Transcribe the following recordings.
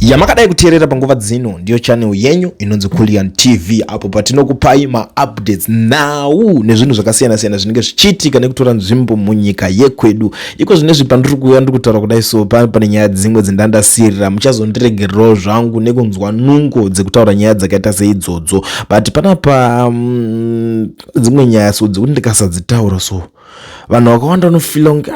Yamakadai kuteerera panguva dzino ndiyo channel yenyu inonzi Kulian TV apo patinokupai ma-updates now nezvinhu zvakasiyana siyana zvinenge zvichiitika nekutora nzvimbo munyika yekwedu. Iko zvinezvi pandiri kuuya ndiri kutaura kudai so pane nyaya dzimwe dzendandasirira muchazondiregererawo zvangu nekunzwa nungo dzekutaura nyaya dzakaita seidzodzo, but panapa dzimwe nyaya so dzekuti ndikasadzitaura so vanhu vakawanda vanofila kunge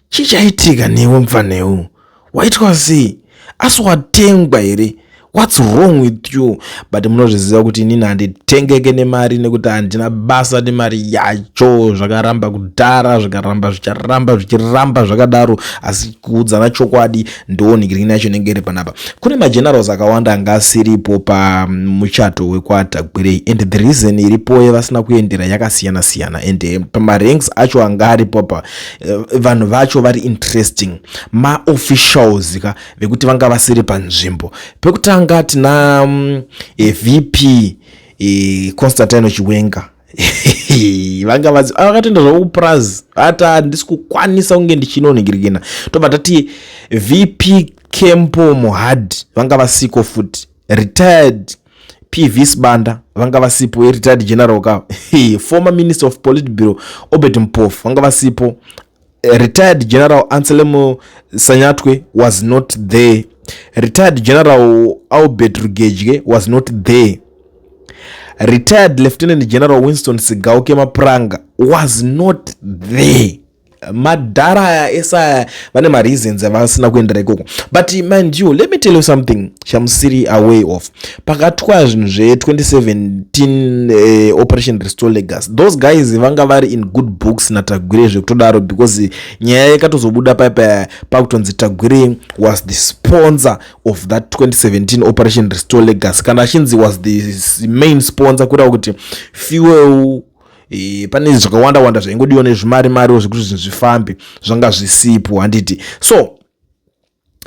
chichaitika newe mfaneu waitwa sei, asi watengwa here, what's wrong with you? But munozviziva kuti inini handitengeke nemari nekuti handina basa nemari yacho. Zvakaramba kudhara, zvikaramba zvichiramba zvakadaro, asi kuudzana chokwadi ndoonikirina yacho inenge iri panapa. Kune magenerals akawanda anga asiripo pamuchato wekwatagwirei, and the reason iripo vasina kuendera yakasiyana siyana, and pamaranks acho anga aripo pa vanhu vacho vari interesting, ma-officials vekuti vanga vasiri panzvimbo. Pekutanga tina VP Constantino Chiwenga vanga vakatenda zvakupurazi hata handisi kukwanisa kunge ndichinoningirikina tobva tati VP Kempo Mohad vanga vasiko futi, retired PV Sibanda vanga vasipo, retired general ka former minister of Politburo Obed Mpofu vanga vasipo, retired general Anselmo Sanyatwe was not there, retired General Albert Rugege was not there, retired Lieutenant General Winston Sigauke Mapranga was not there. Madara esa vane ma reasons avasina kuendera ikoko, but mind you, let me tell you something chamusiri aware of. Pakatwa zvinhu zve 2017 Operation Restore Legacy, those guys vanga vari in good books naTagwire zvekutodaro, because nyaya yakatozobuda pakutonzi Tagwire was the sponsor of that 2017 Operation Restore Legacy, kana achinzi was the main sponsor, kureva kuti fuel pane zvakawanda wanda zvaingodiwa nezvimari zvekuti zvinhu zvifambe zvanga zvisipo handiti. So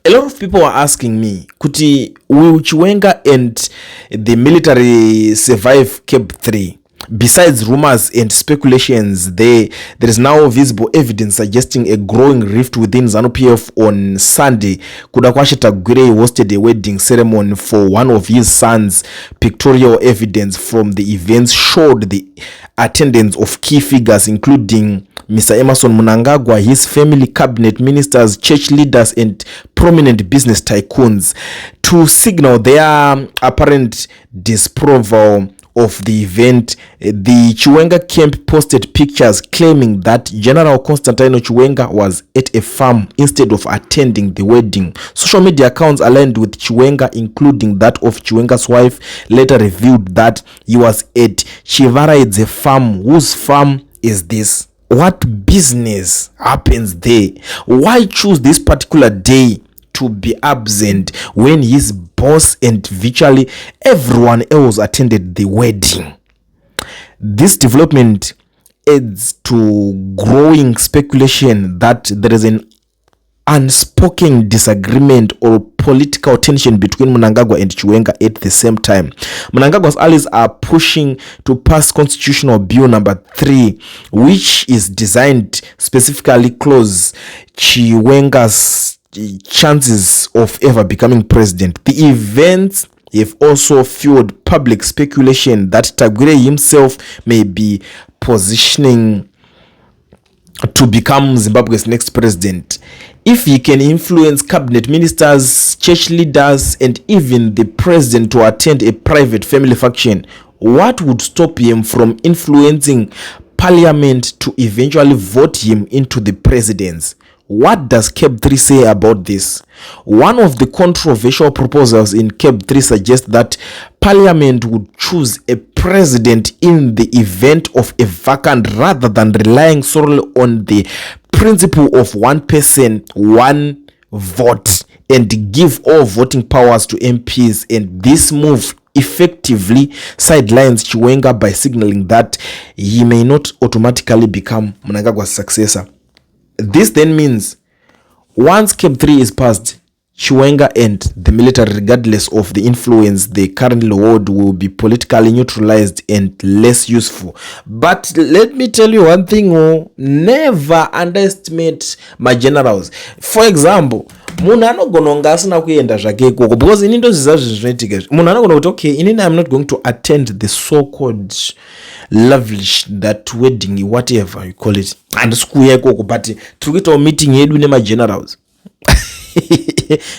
a lot of people are asking me kuti will Chiwenga and the military survive Cape 3? Besides rumors and speculations, there is now visible evidence suggesting a growing rift within ZANU-PF. On Sunday, Kudakwashe Tagwire hosted a wedding ceremony for one of his sons. Pictorial evidence from the events showed the attendance of key figures including Mr. Emerson Mnangagwa, his family, cabinet ministers, church leaders and prominent business tycoons. To signal their apparent disapproval of the event, the Chiwenga camp posted pictures claiming that General Constantino Chiwenga was at a farm instead of attending the wedding. Social media accounts aligned with Chiwenga, including that of Chiwenga's wife, later revealed that he was at Chivaraidze farm. Whose farm is this? What business happens there? Why choose this particular day to be absent when his boss and virtually everyone else attended the wedding? This development adds to growing speculation that there is an unspoken disagreement or political tension between Mnangagwa and Chiwenga at the same time. Mnangagwa's allies are pushing to pass Constitutional Bill number 3, which is designed specifically close Chiwenga's chances of ever becoming president. The events have also fueled public speculation that Tagwire himself may be positioning to become Zimbabwe's next president. If he can influence cabinet ministers, church leaders, and even the president to attend a private family function, what would stop him from influencing parliament to eventually vote him into the presidency? What does Cape 3 say about this? One of the controversial proposals in Cape 3 suggests that Parliament would choose a president in the event of a vacant rather than relying solely on the principle of one person, one vote, and give all voting powers to MPs. And this move effectively sidelines Chiwenga by signaling that he may not automatically become Mnangagwa's successor. This then means once Cape 3 is passed, Chiwenga and the military, regardless of the influence they currently hold, will be politically neutralized and less useful. But let me tell you one thing, never underestimate my generals. For example, munhu anogona kunge asina kuenda zvake ikoko because ini ndoziva zvinhu zvinoitika izvi. Munhu anogona kuti okay, inini I'm not going to attend the so called lavish that wedding whatever you call it, handisi kuuya ikoko but tiri kuitawo meeting yedu nemagenerals.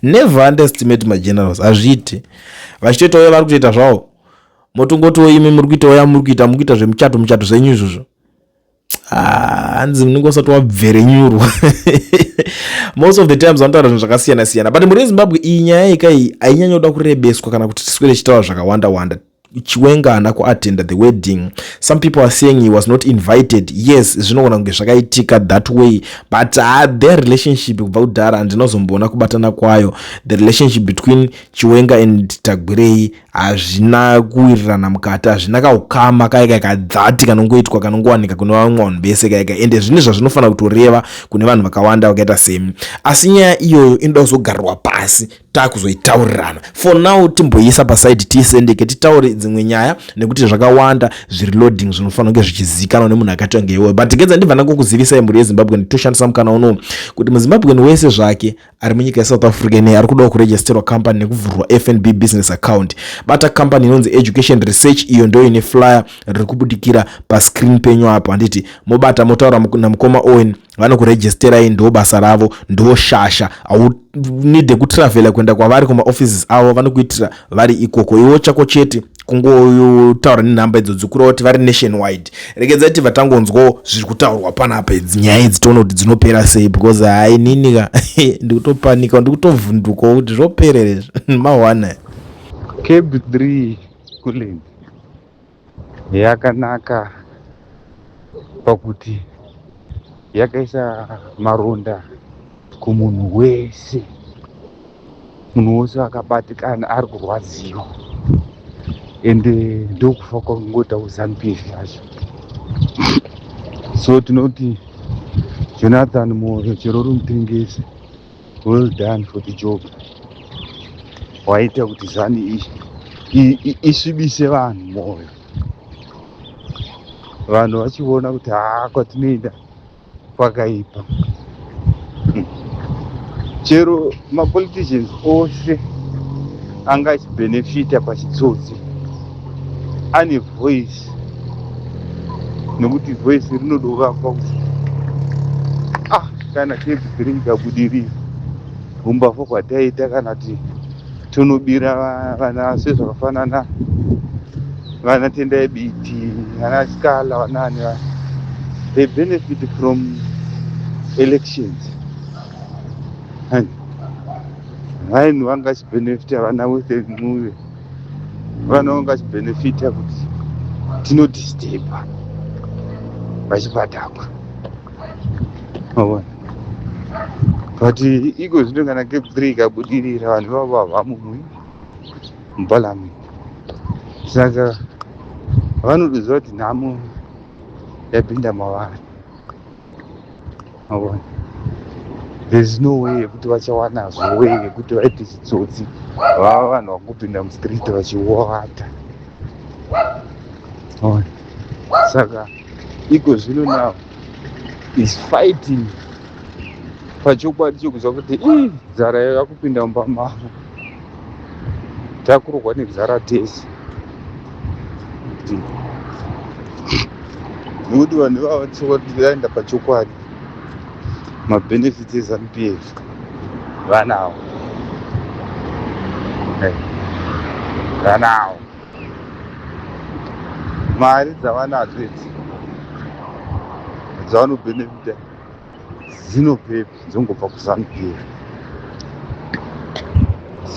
Never underestimate magenerals. Hazviiti vachitoitawo vari kutoita zvavo motongotiwo imi muri kuitawo muri kuita zvemuchato zvenyu izvozvo. Hanzi munenge usati wabverenyurwa. Most of the times vanotaura zvinhu zvakasiyana siyana but muri Zimbabwe iyi nyaya ikai hainyanya kuda kurebeswa kana kuti tiswere chitaura zvakawanda wanda. Chiwenga haana kuattend the wedding. Some people are saying he was not invited. Yes, zvinogona kunge zvakaitika that way but their relationship kubva kudhara handinozomboona kubatana kwayo. The relationship between Chiwenga and Tagwirei hazvina kuwirirana mukati, hazvina kaukama kaika kadzati kanongoitwa kanongowanika kune vamwe vanhu vese kaika, ende zvine zvazvinofanira kutoreva kune vanhu vakawanda vakaita semi. Asi nyaya iyoyo inoda kuzogarirwa pasi takuzoitaurirana. For now timboisa paside tisendeke titaure dzimwe nyaya nekuti zvakawanda zviri loading zvinofanira kunge zvichizikanwa nemunhu akaita kunge iwoyo. But gedza ndibva ndakukuzivisai mhuri yeZimbabwe nditoshandisa mukana uno kuti muZimbabwe wese zvake ari munyika yeSouth Africa ne ari kuda kuregisterwa company nekuvhurwa FNB business account. Bata company inonzi Education Research, iyo ndio ine flyer riri kubudikira pascreen penyu apo. Handiti mobata motaura namukoma Owen vanokuregisterai, ndo basa ravo, ndo shasha. Au need kutravela kuenda kwavari kuma offices avo, vanokuitira vari ikoko. Iwo chako chete kungotaura nenhamba idzo dzikura kuti vari nationwide. Regedza kuti vatangonzwawo zviri kutaurwa panapa nyaya idzi toona kuti dzinopera sei because hai ninika ndikutopanika ndikutovhunduka kuti zvoperere mawana. Cable 3 kulendi yakanaka pakuti yakaisa maronda kumunhu wese. Munhu wese akabatikana ari kurwadziwa ende ndokufa kwangota uZANU-PF yacho. So tinoti Jonathan Moyo chero rumutengese, well done for the job. Waita kuti ZANU isvibise vanhu moyo. Vanhu vachiona kuti kwatinoenda kwakaipa. Chero mapoliticians ose anga achibenefita pachitsotsi ane voice, nekuti voice rinodovakwa kuti kana Cable 3 ikabudirira umbafa kwataita kana kuti tonobira vana sezvakafanana vana Tendai Biti, vana Skala, vanani they benefit from elections. And vanhu vanga vachibenefita, vana Western Muve vana vanga vachibenefita kuti tinodisturba vachipatakwa. But iko zvino kana Cable 3 ikabudirira vanhu vavo havamumwe muparliament. Saka vanoziva kuti nhamo yapinda mavari. There's no way yekuti vachawanazvo way yekuti vaite chitsotsi vava vanhu vangopinda mustreet vachiwata. Saka iko zvino now is fighting pachokwadi chokuziva kuti nzara yakupinda mumba mavo, takurogwa nenzara tese. Nekuti vanhu ivava tsoka kuti vaenda pachokwadi mabenefits eZANU-PF vanawo. Vanawo mari dzavanadzo idzi dzavanobenefita dzinopepi dzongobva kuZANU-PF.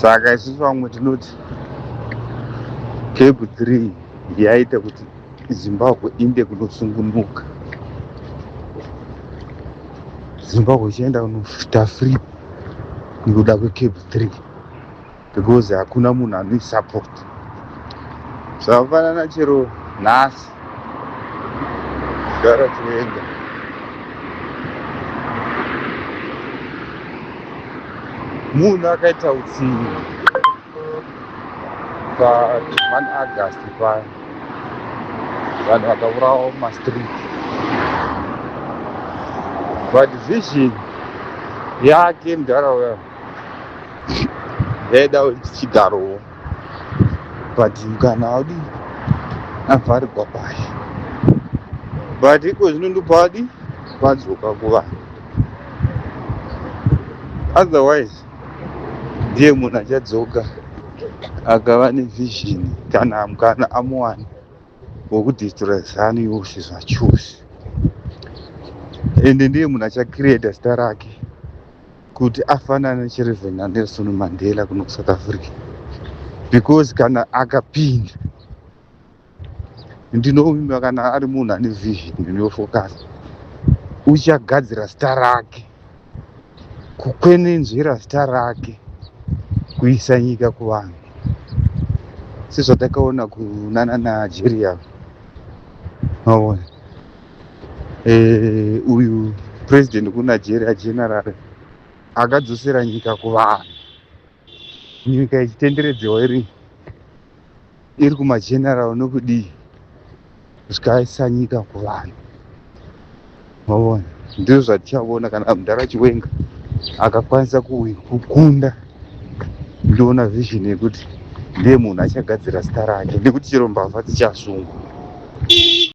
Saka isusu vamwe tinoti Cable 3 yaita kuti Zimbabwe inde kunosungunuka. Zimbabwe ichaenda kunoita free nekuda kweCable 3 because hakuna munhu anoisupport. Zvakafanana chero nhasi gara Chiwenga munhu akaita utsinye pa1 August paya vanhu vakaurawa mumastreet. But vision yake muntaraunda yaida chigarowo, but kana audi avharirwa paya, but iko zvinondopa adi vadzoka kuvanhu. Otherwise ndiye munhu achadzoka akava nevhizhini kana mukana amuwana wokudhistoroya ZANU-PF zvachose, ende ndiye munhu achakireta zita rake kuti afanane nechiReverend Nelson Mandela kuno South Africa, because kana akapinda, ndinovimba kana ari munhu ane vhizhini inofokasa, uchagadzira zita rake, kukwenenzvera zita rake, kuisa nyika kuvanhu, sezvatakaona kunana Nigeria. Maona uyu president kuNigeria general akadzosera nyika kuvanhu, nyika ichitenderedzewa iri kumageneral nokudii zvikaisa nyika kuvanhu. Maona ndizvo zvatichaona kana Mudhara Chiwenga akakwanisa kukunda. Ndoona vision yekuti ndiye munhu achagadzira zita rake, nekuti chero mbavha dzichasungwa.